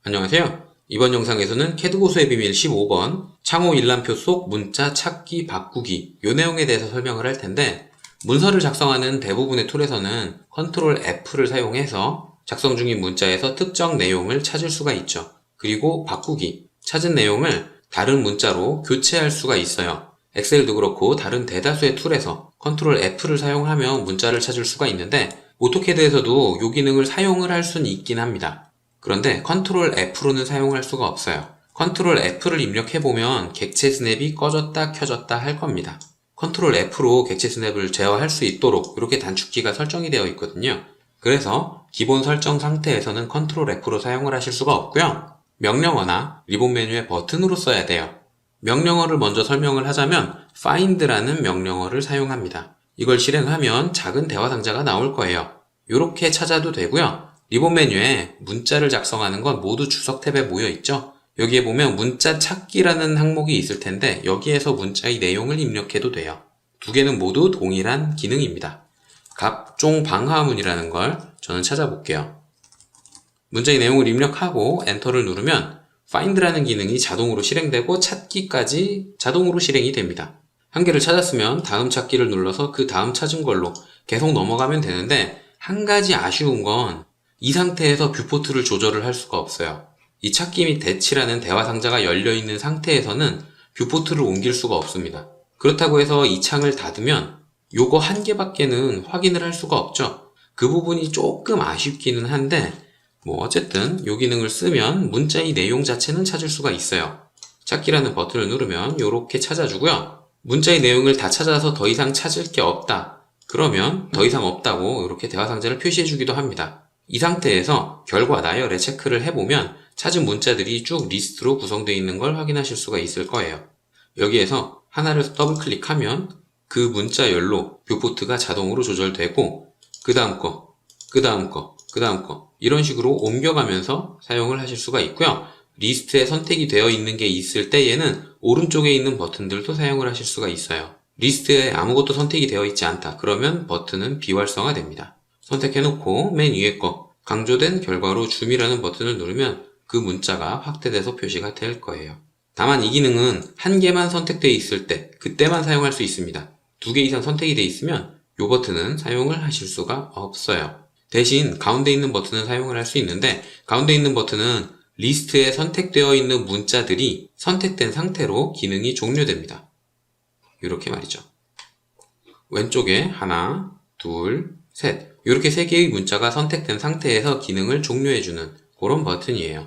안녕하세요. 이번 영상에서는 캐드 고수의 비밀 15번 창호 일람표 속 문자 찾기 바꾸기 요 내용에 대해서 설명을 할 텐데, 문서를 작성하는 대부분의 툴에서는 컨트롤 F를 사용해서 작성 중인 문자에서 특정 내용을 찾을 수가 있죠. 그리고 바꾸기, 찾은 내용을 다른 문자로 교체할 수가 있어요. 엑셀도 그렇고 다른 대다수의 툴에서 컨트롤 F를 사용하며 문자를 찾을 수가 있는데, 오토캐드에서도 이 기능을 사용을 할 수는 있긴 합니다. 그런데 컨트롤 F로는 사용할 수가 없어요. 컨트롤 F를 입력해보면 객체 스냅이 꺼졌다 켜졌다 할 겁니다. 컨트롤 F로 객체 스냅을 제어할 수 있도록 이렇게 단축키가 설정이 되어 있거든요. 그래서 기본 설정 상태에서는 컨트롤 F로 사용을 하실 수가 없고요. 명령어나 리본 메뉴의 버튼으로 써야 돼요. 명령어를 먼저 설명을 하자면 find라는 명령어를 사용합니다. 이걸 실행하면 작은 대화 상자가 나올 거예요. 이렇게 찾아도 되고요. 리본 메뉴에 문자를 작성하는 건 모두 주석 탭에 모여 있죠. 여기에 보면 문자 찾기라는 항목이 있을 텐데, 여기에서 문자의 내용을 입력해도 돼요. 두 개는 모두 동일한 기능입니다. 갑종 방화문이라는 걸 저는 찾아볼게요. 문자의 내용을 입력하고 엔터를 누르면 find라는 기능이 자동으로 실행되고 찾기까지 자동으로 실행이 됩니다. 한 개를 찾았으면 다음 찾기를 눌러서 그 다음 찾은 걸로 계속 넘어가면 되는데, 한 가지 아쉬운 건 이 상태에서 뷰포트를 조절을 할 수가 없어요. 이 찾기 및 대치라는 대화 상자가 열려있는 상태에서는 뷰포트를 옮길 수가 없습니다. 그렇다고 해서 이 창을 닫으면 요거 한 개밖에는 확인을 할 수가 없죠. 그 부분이 조금 아쉽기는 한데, 어쨌든 요 기능을 쓰면 문자의 내용 자체는 찾을 수가 있어요. 찾기라는 버튼을 누르면 요렇게 찾아주고요. 문자의 내용을 다 찾아서 더 이상 찾을 게 없다, 그러면 더 이상 없다고 이렇게 대화 상자를 표시해 주기도 합니다. 이 상태에서 결과 나열에 체크를 해보면 찾은 문자들이 쭉 리스트로 구성되어 있는 걸 확인하실 수가 있을 거예요. 여기에서 하나를 더블 클릭하면 그 문자열로 뷰포트가 자동으로 조절되고, 그 다음 거, 그 다음 거, 그 다음 거 이런 식으로 옮겨가면서 사용을 하실 수가 있고요. 리스트에 선택이 되어 있는 게 있을 때에는 오른쪽에 있는 버튼들도 사용을 하실 수가 있어요. 리스트에 아무것도 선택이 되어 있지 않다, 그러면 버튼은 비활성화됩니다. 선택해놓고 맨 위에 거 강조된 결과로 줌이라는 버튼을 누르면 그 문자가 확대돼서 표시가 될 거예요. 다만 이 기능은 한 개만 선택되어 있을 때 그때만 사용할 수 있습니다. 두 개 이상 선택이 되어 있으면 이 버튼은 사용을 하실 수가 없어요. 대신 가운데 있는 버튼은 사용을 할 수 있는데, 가운데 있는 버튼은 리스트에 선택되어 있는 문자들이 선택된 상태로 기능이 종료됩니다. 이렇게 말이죠. 왼쪽에 하나, 둘, 셋 이렇게 세 개의 문자가 선택된 상태에서 기능을 종료해주는 그런 버튼이에요.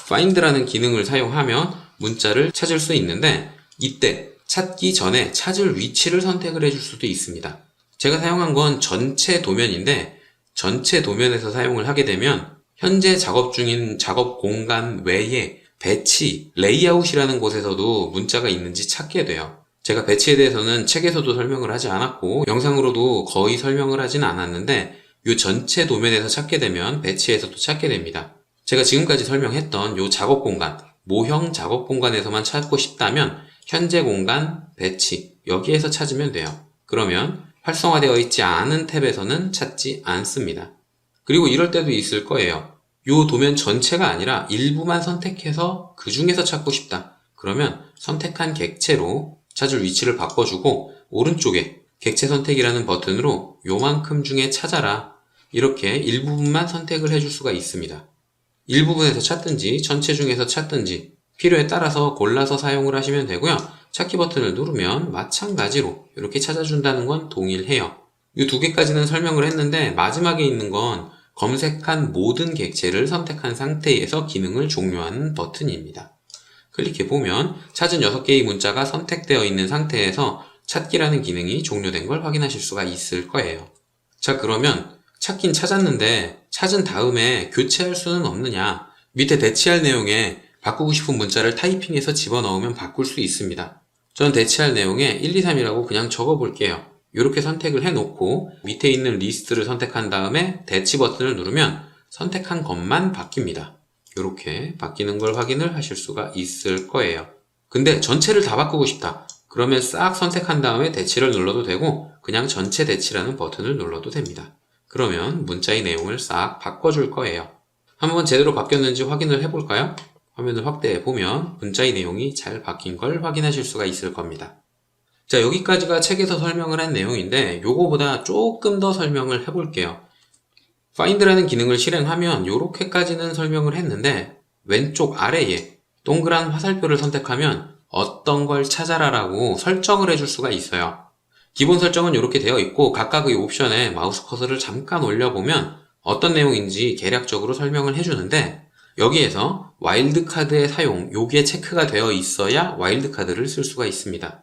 find라는 기능을 사용하면 문자를 찾을 수 있는데, 이때 찾기 전에 찾을 위치를 선택을 해줄 수도 있습니다. 제가 사용한 건 전체 도면인데, 전체 도면에서 사용을 하게 되면 현재 작업 중인 작업 공간 외에 배치, 레이아웃이라는 곳에서도 문자가 있는지 찾게 돼요. 제가 배치에 대해서는 책에서도 설명을 하지 않았고 영상으로도 거의 설명을 하진 않았는데, 이 전체 도면에서 찾게 되면 배치에서도 찾게 됩니다. 제가 지금까지 설명했던 이 작업 공간, 모형 작업 공간에서만 찾고 싶다면 현재 공간, 배치 여기에서 찾으면 돼요. 그러면 활성화되어 있지 않은 탭에서는 찾지 않습니다. 그리고 이럴 때도 있을 거예요. 이 도면 전체가 아니라 일부만 선택해서 그 중에서 찾고 싶다, 그러면 선택한 객체로 찾을 위치를 바꿔주고 오른쪽에 객체 선택이라는 버튼으로 요만큼 중에 찾아라, 이렇게 일부분만 선택을 해줄 수가 있습니다. 일부분에서 찾든지 전체 중에서 찾든지 필요에 따라서 골라서 사용을 하시면 되고요. 찾기 버튼을 누르면 마찬가지로 이렇게 찾아준다는 건 동일해요. 이 두 개까지는 설명을 했는데, 마지막에 있는 건 검색한 모든 객체를 선택한 상태에서 기능을 종료하는 버튼입니다. 클릭해보면 찾은 6개의 문자가 선택되어 있는 상태에서 찾기라는 기능이 종료된 걸 확인하실 수가 있을 거예요. 자, 그러면 찾긴 찾았는데 찾은 다음에 교체할 수는 없느냐? 밑에 대치할 내용에 바꾸고 싶은 문자를 타이핑해서 집어넣으면 바꿀 수 있습니다. 저는 대치할 내용에 1, 2, 3이라고 그냥 적어볼게요. 이렇게 선택을 해놓고 밑에 있는 리스트를 선택한 다음에 대치 버튼을 누르면 선택한 것만 바뀝니다. 이렇게 바뀌는 걸 확인을 하실 수가 있을 거예요. 근데 전체를 다 바꾸고 싶다, 그러면 싹 선택한 다음에 대치를 눌러도 되고 그냥 전체 대치라는 버튼을 눌러도 됩니다. 그러면 문자의 내용을 싹 바꿔줄 거예요. 한번 제대로 바뀌었는지 확인을 해볼까요? 화면을 확대해 보면 문자의 내용이 잘 바뀐 걸 확인하실 수가 있을 겁니다. 자, 여기까지가 책에서 설명을 한 내용인데 요거보다 조금 더 설명을 해볼게요. Find라는 기능을 실행하면 요렇게까지는 설명을 했는데 왼쪽 아래에 동그란 화살표를 선택하면 어떤 걸 찾아라 라고 설정을 해줄 수가 있어요. 기본 설정은 이렇게 되어 있고 각각의 옵션에 마우스 커서를 잠깐 올려보면 어떤 내용인지 개략적으로 설명을 해주는데 여기에서 와일드카드의 사용, 요게 체크가 되어 있어야 와일드카드를 쓸 수가 있습니다.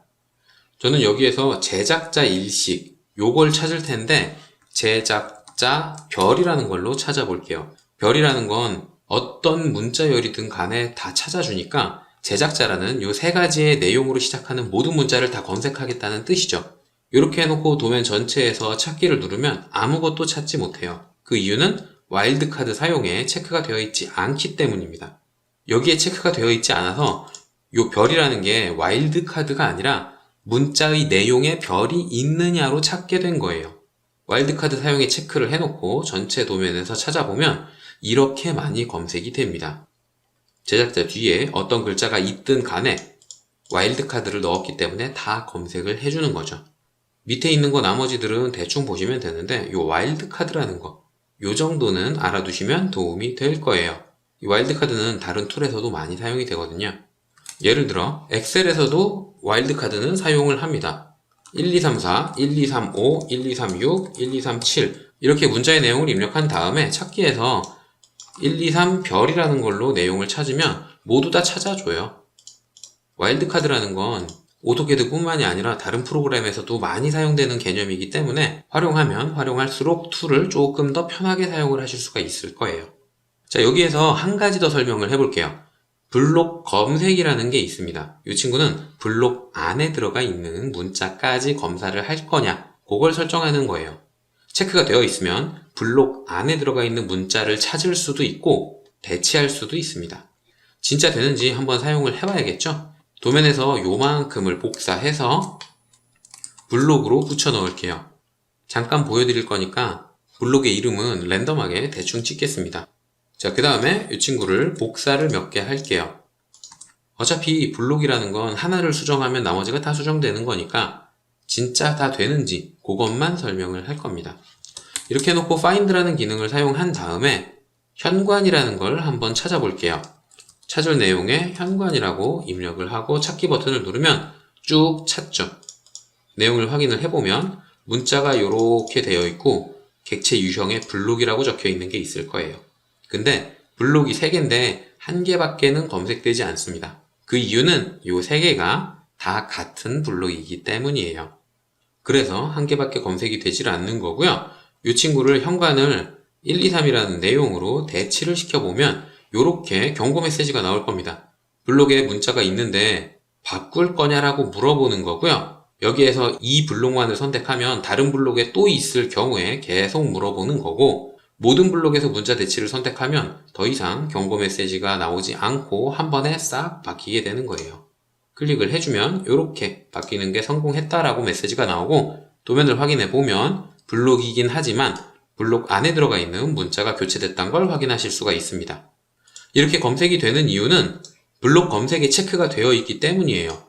저는 여기에서 제작자 일식, 요걸 찾을 텐데 제작자 별이라는 걸로 찾아볼게요. 별이라는 건 어떤 문자열이든 간에 다 찾아주니까 제작자라는 요 세 가지의 내용으로 시작하는 모든 문자를 다 검색하겠다는 뜻이죠. 이렇게 해놓고 도면 전체에서 찾기를 누르면 아무것도 찾지 못해요. 그 이유는 와일드카드 사용에 체크가 되어 있지 않기 때문입니다. 여기에 체크가 되어 있지 않아서 요 별이라는 게 와일드카드가 아니라 문자의 내용에 별이 있느냐로 찾게 된 거예요. 와일드카드 사용에 체크를 해놓고 전체 도면에서 찾아보면 이렇게 많이 검색이 됩니다. 제작자 뒤에 어떤 글자가 있든 간에 와일드카드를 넣었기 때문에 다 검색을 해주는 거죠. 밑에 있는 거 나머지들은 대충 보시면 되는데 요 와일드카드라는 거, 요 정도는 알아두시면 도움이 될 거예요. 이 와일드카드는 다른 툴에서도 많이 사용이 되거든요. 예를 들어 엑셀에서도 와일드카드는 사용을 합니다. 1234, 1235, 1236, 1237 이렇게 문자의 내용을 입력한 다음에 찾기에서 123 별이라는 걸로 내용을 찾으면 모두 다 찾아줘요. 와일드카드라는 건 오토캐드 뿐만이 아니라 다른 프로그램에서도 많이 사용되는 개념이기 때문에 활용하면 활용할수록 툴을 조금 더 편하게 사용을 하실 수가 있을 거예요. 자, 여기에서 한 가지 더 설명을 해볼게요. 블록 검색이라는 게 있습니다. 이 친구는 블록 안에 들어가 있는 문자까지 검사를 할 거냐, 그걸 설정하는 거예요. 체크가 되어 있으면 블록 안에 들어가 있는 문자를 찾을 수도 있고 대체할 수도 있습니다. 진짜 되는지 한번 사용을 해봐야겠죠? 도면에서 요만큼을 복사해서 블록으로 붙여 넣을게요. 잠깐 보여드릴 거니까 블록의 이름은 랜덤하게 대충 찍겠습니다. 자, 그 다음에 이 친구를 복사를 몇 개 할게요. 어차피 블록이라는 건 하나를 수정하면 나머지가 다 수정되는 거니까 진짜 다 되는지 그것만 설명을 할 겁니다. 이렇게 해놓고 find라는 기능을 사용한 다음에 현관이라는 걸 한번 찾아볼게요. 찾을 내용에 현관이라고 입력을 하고 찾기 버튼을 누르면 쭉 찾죠. 내용을 확인을 해보면 문자가 이렇게 되어 있고 객체 유형에 블록이라고 적혀 있는 게 있을 거예요. 근데 블록이 3개인데 1개밖에는 검색되지 않습니다. 그 이유는 이 3개가 다 같은 블록이기 때문이에요. 그래서 1개밖에 검색이 되질 않는 거고요. 이 친구를 현관을 123이라는 내용으로 대치를 시켜보면 이렇게 경고 메시지가 나올 겁니다. 블록에 문자가 있는데 바꿀 거냐라고 물어보는 거고요. 여기에서 이 블록만을 선택하면 다른 블록에 또 있을 경우에 계속 물어보는 거고 모든 블록에서 문자 대치를 선택하면 더 이상 경고 메시지가 나오지 않고 한 번에 싹 바뀌게 되는 거예요. 클릭을 해주면 이렇게 바뀌는 게 성공했다라고 메시지가 나오고 도면을 확인해 보면 블록이긴 하지만 블록 안에 들어가 있는 문자가 교체됐다는 걸 확인하실 수가 있습니다. 이렇게 검색이 되는 이유는 블록 검색에 체크가 되어 있기 때문이에요.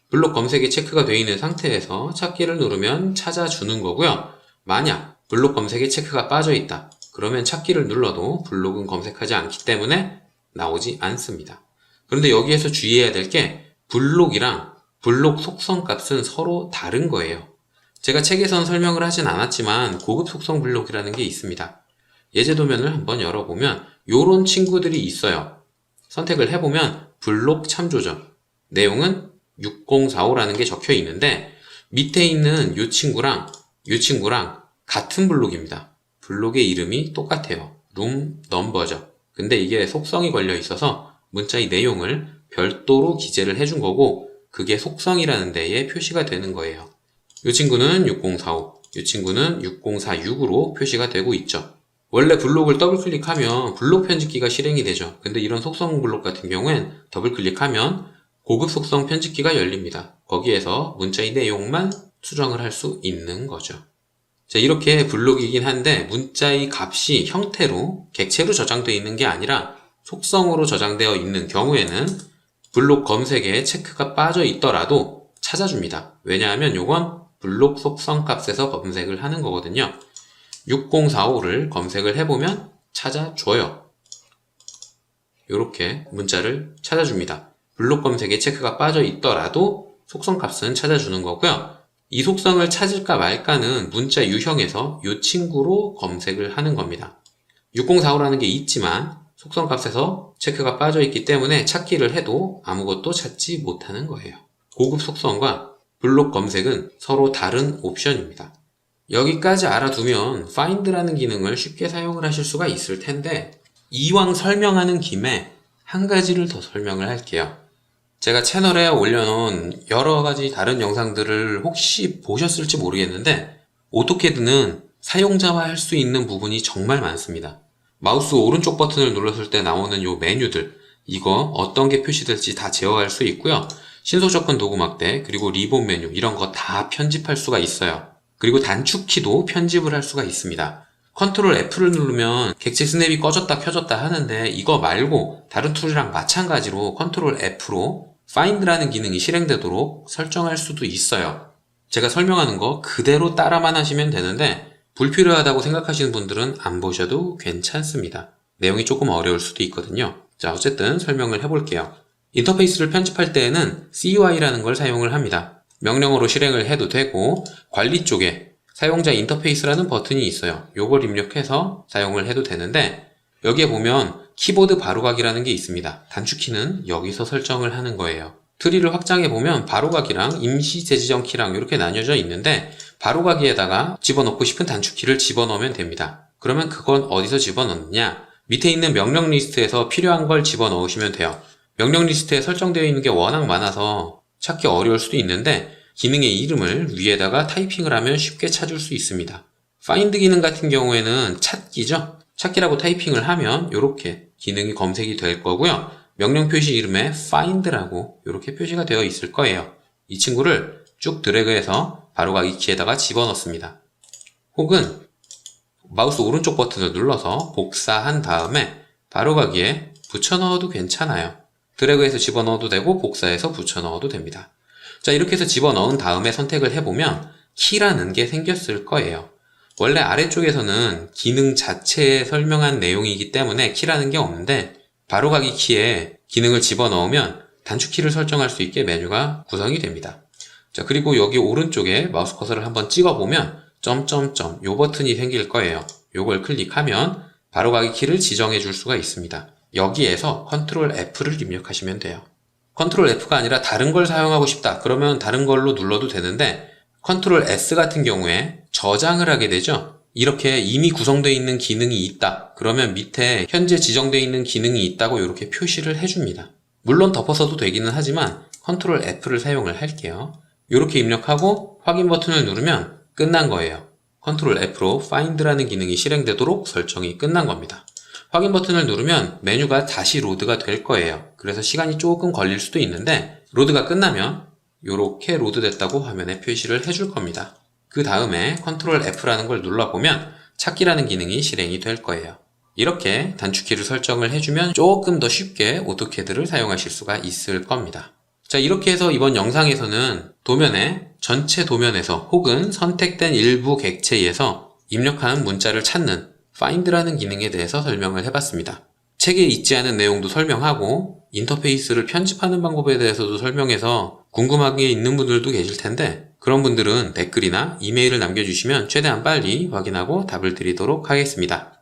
블록 검색에 체크가 되어 있는 상태에서 찾기를 누르면 찾아주는 거고요. 만약 블록 검색에 체크가 빠져 있다. 그러면 찾기를 눌러도 블록은 검색하지 않기 때문에 나오지 않습니다. 그런데 여기에서 주의해야 될 게 블록이랑 블록 속성 값은 서로 다른 거예요. 제가 책에선 설명을 하진 않았지만 고급 속성 블록이라는 게 있습니다. 예제 도면을 한번 열어보면 요런 친구들이 있어요. 선택을 해보면 블록 참조죠. 내용은 6045라는 게 적혀 있는데 밑에 있는 요 친구랑 같은 블록입니다. 블록의 이름이 똑같아요. 룸 넘버죠. 근데 이게 속성이 걸려 있어서 문자의 내용을 별도로 기재를 해준 거고 그게 속성이라는 데에 표시가 되는 거예요. 이 친구는 6045, 이 친구는 6046으로 표시가 되고 있죠. 원래 블록을 더블 클릭하면 블록 편집기가 실행이 되죠. 근데 이런 속성 블록 같은 경우엔 더블 클릭하면 고급 속성 편집기가 열립니다. 거기에서 문자의 내용만 수정을 할 수 있는 거죠. 자, 이렇게 블록이긴 한데 문자의 값이 형태로 객체로 저장되어 있는 게 아니라 속성으로 저장되어 있는 경우에는 블록 검색에 체크가 빠져 있더라도 찾아줍니다. 왜냐하면 이건 블록 속성 값에서 검색을 하는 거거든요. 6045를 검색을 해보면 찾아줘요. 이렇게 문자를 찾아줍니다. 블록 검색에 체크가 빠져 있더라도 속성 값은 찾아주는 거고요. 이 속성을 찾을까 말까는 문자 유형에서 이 친구로 검색을 하는 겁니다. 6045라는 게 있지만 속성 값에서 체크가 빠져 있기 때문에 찾기를 해도 아무것도 찾지 못하는 거예요. 고급 속성과 블록 검색은 서로 다른 옵션입니다. 여기까지 알아두면 find라는 기능을 쉽게 사용을 하실 수가 있을 텐데 이왕 설명하는 김에 한 가지를 더 설명을 할게요. 제가 채널에 올려놓은 여러 가지 다른 영상들을 혹시 보셨을지 모르겠는데 오토캐드는 사용자와 할 수 있는 부분이 정말 많습니다. 마우스 오른쪽 버튼을 눌렀을 때 나오는 요 메뉴들, 이거 어떤 게 표시될지 다 제어할 수 있고요. 신속 접근 도구 막대, 그리고 리본 메뉴 이런 거 다 편집할 수가 있어요. 그리고 단축키도 편집을 할 수가 있습니다. 컨트롤 F를 누르면 객체 스냅이 꺼졌다 켜졌다 하는데 이거 말고 다른 툴이랑 마찬가지로 컨트롤 F로 find라는 기능이 실행되도록 설정할 수도 있어요. 제가 설명하는 거 그대로 따라만 하시면 되는데 불필요하다고 생각하시는 분들은 안 보셔도 괜찮습니다. 내용이 조금 어려울 수도 있거든요. 자, 어쨌든 설명을 해볼게요. 인터페이스를 편집할 때에는 CUI라는 걸 사용을 합니다. 명령어로 실행을 해도 되고 관리 쪽에 사용자 인터페이스라는 버튼이 있어요. 요걸 입력해서 사용을 해도 되는데 여기에 보면 키보드 바로가기라는 게 있습니다. 단축키는 여기서 설정을 하는 거예요. 트리를 확장해 보면 바로가기랑 임시 재지정 키랑 이렇게 나뉘어져 있는데 바로가기에다가 집어넣고 싶은 단축키를 집어넣으면 됩니다. 그러면 그건 어디서 집어넣느냐? 밑에 있는 명령 리스트에서 필요한 걸 집어넣으시면 돼요. 명령 리스트에 설정되어 있는 게 워낙 많아서 찾기 어려울 수도 있는데 기능의 이름을 위에다가 타이핑을 하면 쉽게 찾을 수 있습니다. find 기능 같은 경우에는 찾기죠. 찾기라고 타이핑을 하면 이렇게 기능이 검색이 될 거고요. 명령 표시 이름에 find라고 이렇게 표시가 되어 있을 거예요. 이 친구를 쭉 드래그해서 바로가기 키에다가 집어넣습니다. 혹은 마우스 오른쪽 버튼을 눌러서 복사한 다음에 바로가기에 붙여넣어도 괜찮아요. 드래그해서 집어넣어도 되고 복사해서 붙여넣어도 됩니다. 자, 이렇게 해서 집어넣은 다음에 선택을 해보면 키라는 게 생겼을 거예요. 원래 아래쪽에서는 기능 자체에 설명한 내용이기 때문에 키라는 게 없는데 바로가기 키에 기능을 집어넣으면 단축키를 설정할 수 있게 메뉴가 구성이 됩니다. 자, 그리고 여기 오른쪽에 마우스 커서를 한번 찍어보면 점점점 요 버튼이 생길 거예요. 요걸 클릭하면 바로가기 키를 지정해 줄 수가 있습니다. 여기에서 컨트롤 F를 입력하시면 돼요. 컨트롤 F가 아니라 다른 걸 사용하고 싶다. 그러면 다른 걸로 눌러도 되는데 컨트롤 S 같은 경우에 저장을 하게 되죠. 이렇게 이미 구성되어 있는 기능이 있다. 그러면 밑에 현재 지정되어 있는 기능이 있다고 이렇게 표시를 해줍니다. 물론 덮어서도 되기는 하지만 컨트롤 F를 사용을 할게요. 이렇게 입력하고 확인 버튼을 누르면 끝난 거예요. 컨트롤 F로 find라는 기능이 실행되도록 설정이 끝난 겁니다. 확인 버튼을 누르면 메뉴가 다시 로드가 될 거예요. 그래서 시간이 조금 걸릴 수도 있는데 로드가 끝나면 이렇게 로드됐다고 화면에 표시를 해줄 겁니다. 그 다음에 컨트롤 F라는 걸 눌러보면 찾기라는 기능이 실행이 될 거예요. 이렇게 단축키를 설정을 해주면 조금 더 쉽게 오토캐드를 사용하실 수가 있을 겁니다. 자, 이렇게 해서 이번 영상에서는 도면에 전체 도면에서 혹은 선택된 일부 객체에서 입력한 문자를 찾는 find라는 기능에 대해서 설명을 해봤습니다. 책에 있지 않은 내용도 설명하고 인터페이스를 편집하는 방법에 대해서도 설명해서 궁금한 게 있는 분들도 계실 텐데 그런 분들은 댓글이나 이메일을 남겨주시면 최대한 빨리 확인하고 답을 드리도록 하겠습니다.